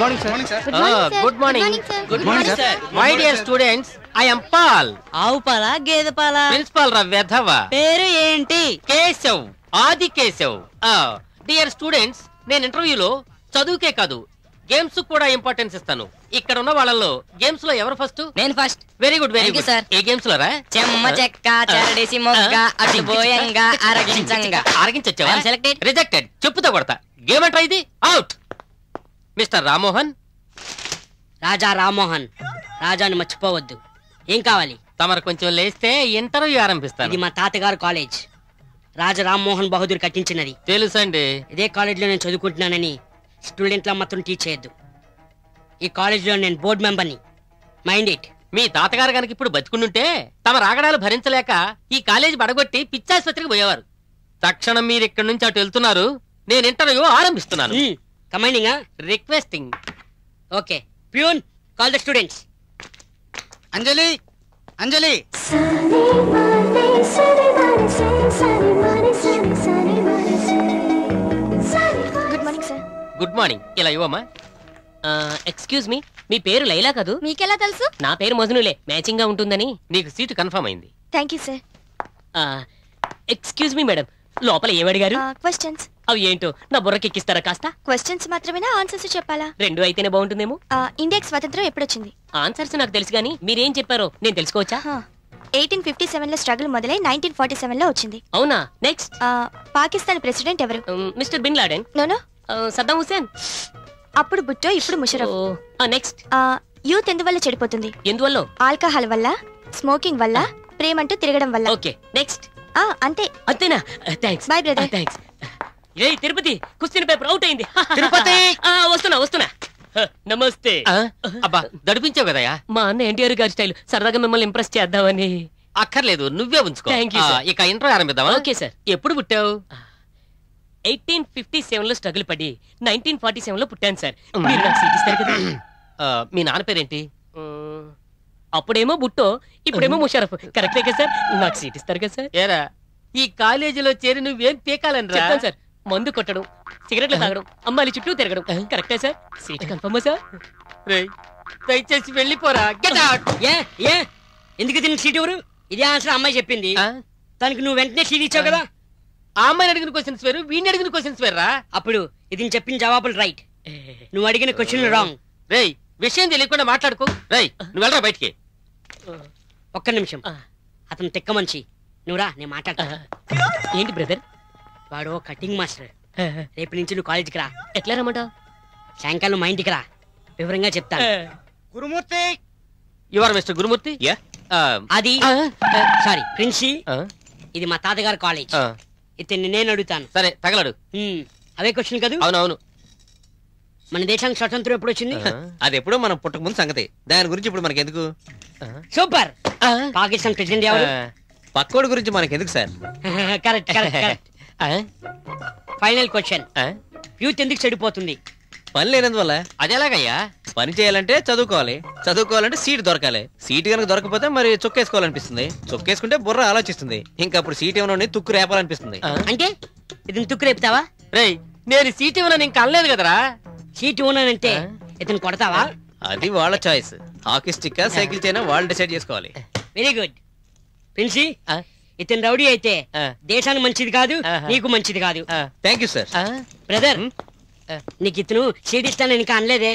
Morning sir. Good morning. Good morning sir. My dear students, I am Paul. ఆవు పాలా గేదె పాలా? Principal రా వెధవ. పేరు ఏంటి? కేశవ్, ఆది కేశవ్. డియర్ స్టూడెంట్స్, నేను ఇంటర్వ్యూలో చదువుకే కాదు గేమ్స్ కూడా ఇంపార్టెన్స్ ఇస్తాను. ఇక్కడ ఉన్న వాళ్ళలో గేమ్స్ లో ఎవరు ఫస్ట్? నేను first. Very good, very good sir. ఏ గేమ్స్ లో రా? చెమ్మ చెక్క చెరడేసి మొగ్గ అటు బోయంగా అరగించంగా. అరగించొచ్చావా? సెలెక్టెడ్. రిజెక్టెడ్. చెప్పుతో కొడతా. గేమ్ అంటారా ఇది? అవుట్. మిస్టర్ రామ్మోహన్. రాజా రామ్మోహన్. రాజాను మర్చిపోవద్దు. ఏం కావాలి? తమరు కొంచెం లేస్తే ఇంటర్వ్యూ ఆరంభిస్తాను. ఇది మా తాతగారు కాలేజ్. రాజా రామ్మోహన్ బహదూర్ కట్టించినది. తెలుసండి. ఇదే కాలేజ్ లో నేను చదువుకుంటున్నానని స్టూడెంట్ల మాత్రం టీచ్ చేయొద్దు. ఈ కాలేజ్ లో నేను బోర్డు మెంబర్ని. Mind it. మీ తాతగారు కనుక ఇప్పుడు బతుకుండుంటే తమ రాగడాలు భరించలేక ఈ కాలేజీ బడగొట్టి పిచ్చాసుపత్రికి పోయేవారు. తక్షణం మీరు ఇక్కడి నుంచి అటు వెళ్తున్నారు. నేను ఇంటర్వ్యూ ఆరంభిస్తున్నాను. Commanding. Requesting. Okay peon, call the students. Anjali, Anjali. Good morning sir. Good morning. ఇలా ఇవ్వమ్మా. ఎక్స్క్యూజ్ మీ, మీ పేరు లైలా కదూ? మీకెలా తెలుసు? నా పేరు మజనులే, మ్యాచింగ్ గా ఉంటుందని. నీకు సీటు కన్ఫర్మ్ అయింది. Thank you sir. Excuse me madam, లోపల ఏమడిగారు? క్వశ్చన్స్. అవి ఏంటో నా బుర్రకెక్కిస్తారా కాస్త? క్వశ్చన్స్ మాత్రమేనా, ఆన్సర్స్ చెప్పాలా? రెండు అయితేనే బాగుంటుందేమో. ఇండియాకి స్వతంత్రం ఎప్పుడొచ్చింది? ఆన్సర్స్ నాకు తెలుసు గానీ మీరేం చెప్పారో నేను తెలుసుకోవచ్చా? 1857 లో స్ట్రగుల్ మొదలై 1947 లో వచ్చింది. అవునా? నెక్స్ట్. పాకిస్తాన్ ప్రెసిడెంట్ ఎవరు? Mister Bin Laden. No no. Saddam Hussein. అప్పుడు బుట్టో, ఇప్పుడు ముషరఫ్. నెక్స్ట్. యూత్ ఎందువల్ల చెడిపోతుంది? ఎందువల్ల? ఆల్కహాల్ వల్ల, స్మోకింగ్ వల్ల, ప్రేమంటూ తిరగడం వల్ల. Okay next. అంతే. అంతేనా? Thanks. By brother. Thanks. A Tirupati, question paper out అయింది. తిరుపతి. వస్తున్నా. నమస్తే. అబ్బా దడిపించావు కదయా. మా అన్న ఎన్టీఆర్ గారి స్టైల్, సరదాగా మిమ్మల్ని ఇంప్రెస్ చేద్దామని. అక్కర్లేదు, నువ్వే ఉంచుకో. Thank you. ఇక ఇంటర్వ్యూ ఆరంభిద్దామా? Okay sir. ఎప్పుడు పుట్టావు? 1857 లో స్ట్రగుల్ పడి 1947 లో పుట్టాను సార్. మీరు నాకు సీట్ ఇస్తారు కదా? మీ నాన్న పేరేంటి? అప్పుడేమో బుట్టో, ఇప్పుడేమో ముషరఫ్. కరెక్టే కదా సార్? నాకు సీట్ ఇస్తారు కదా సార్? ఏరా, ఈ కాలేజీలో చేరి నువ్వేం పీకాలని రా? చెప్తాను సార్. మందు కొట్టడం, సిగరెట్లు తాగడం, అమ్మాయిల చుట్టూ తిరగడం. కరెక్టే సార్? Seat కన్ఫర్మా sir? దయచేసి వెళ్ళిపోరా. Get out. ఏ ఎందుకు దీనికి సీట్ ఎవరు? ఇదే ఆన్సర్ అమ్మాయి చెప్పింది. తనకి నువ్వు వెంటనే సీట్ ఇచ్చావు కదా. ఆ అమ్మాయిని అడిగిన క్వశ్చన్స్ వేరు, వీడిని అడిగిన క్వశ్చన్స్ వేర్రా. అప్పుడు ఇది చెప్పిన జవాబులు రైట్, నువ్వు అడిగిన క్వశ్చన్ రాంగ్. రేయ్, విషయం తెలియకుండా మాట్లాడుకో. రేయ్, నువ్వు వెళ్ళరా బయటికి. ఒక్క నిమిషం. అతను తెక్క మంచి, నువ్వు రా, నేను మాట్లాడతా. ఏంటి బ్రదర్? వాడు కటింగ్ మాస్టర్. రేపు నుంచి నువ్వు కాలేజీకి రా. ఎట్లా రమ్మంటావు? సాయంకాలం మా ఇంటికి రా, వివరంగా చెప్తాను. గురుమూర్తి. యు ఆర్ మిస్టర్ గురుమూర్తి? అది సారీ ప్రిన్సి. ఇది మా తాతగారు కాలేజ్. ఇతన్ని నేను అడుగుతాను. సరే తగలడు. అవే క్వశ్చన్ కదా? అవునవును. మన దేశానికి స్వతంత్రం ఎప్పుడు వచ్చింది? అది ఎప్పుడో మనం పుట్టక ముందు సంగతి. దాని గురించి ఇప్పుడు మనకి ఎందుకు? సూపర్. పాకిస్తాన్ ప్రెసిడెంట్ ఎవరు? పక్కోడి గురించి మనకి ఎందుకు sir? Correct correct correct. Final question. Youth ఎందుకు చెడిపోతుంది? పని లేనందువల్ల. అది ఎలాగయ్యా? పని చేయాలంటే చదువుకోవాలి, చదువుకోవాలంటే సీట్ దొరకాలి. సీట్ కనుక దొరకపోతే మరి చొక్కేసుకోవాలనిపిస్తుంది, చొక్కేసుకుంటే బుర్ర ఆలోచిస్తుంది, ఇంకా అప్పుడు సీట్ ఏమన్నా తుక్కు రేపాలనిపిస్తుంది. అంటే ఇది తుక్కు రేపుతావా? రేయ్, నేను సీట్ ఇవ్వనని ఇంకా అనలేదు కదరా. సీట్ ఇవ్వనంటే ఇతను కొడతావా? అది వాళ్ళ choice. Hockey stick cycle China వాళ్ళు డిసైడ్ చేసుకోవాలి. Very good. ప్రిన్సి, ఇతను రౌడీ అయితే దేశానికి మంచిది కాదు, నీకు మంచిది కాదు. Thank you sir. బ్రదర్, నీకు ఇతను సీట్ ఇస్తానని ఇంకా అనలేదే?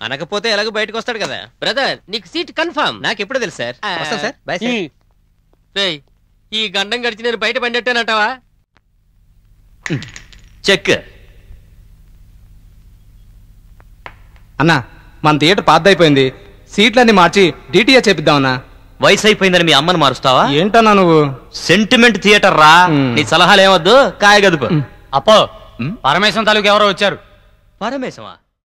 అనకపోతే ఎలాగో బయటకు వస్తాడు కదా. బ్రదర్, నీకు సీట్ కన్ఫర్మ్. నాకు ఎప్పుడు తెలుసు సార్. వస్తాను సార్. Bye sir. రేయ్, ఈ గండం గడిచి నేను బయట పడినట్టేనంటావా? చెక్. అన్నా, మన థియేటర్ పాతదైపోయింది, సీట్లన్నీ మార్చి డిటిఏ చేపిద్దామన్నా. వయసు అయిపోయిందని మీ అమ్మని మారుస్తావా? ఏంటన్నా నువ్వు? సెంటిమెంట్ థియేటర్ రా. నీ సలహాలు ఏమొద్దు, కాయ గదుపు. అప్పో, పరమేశ్వరం తాలూకు ఎవరో వచ్చారు. పరమేశమా?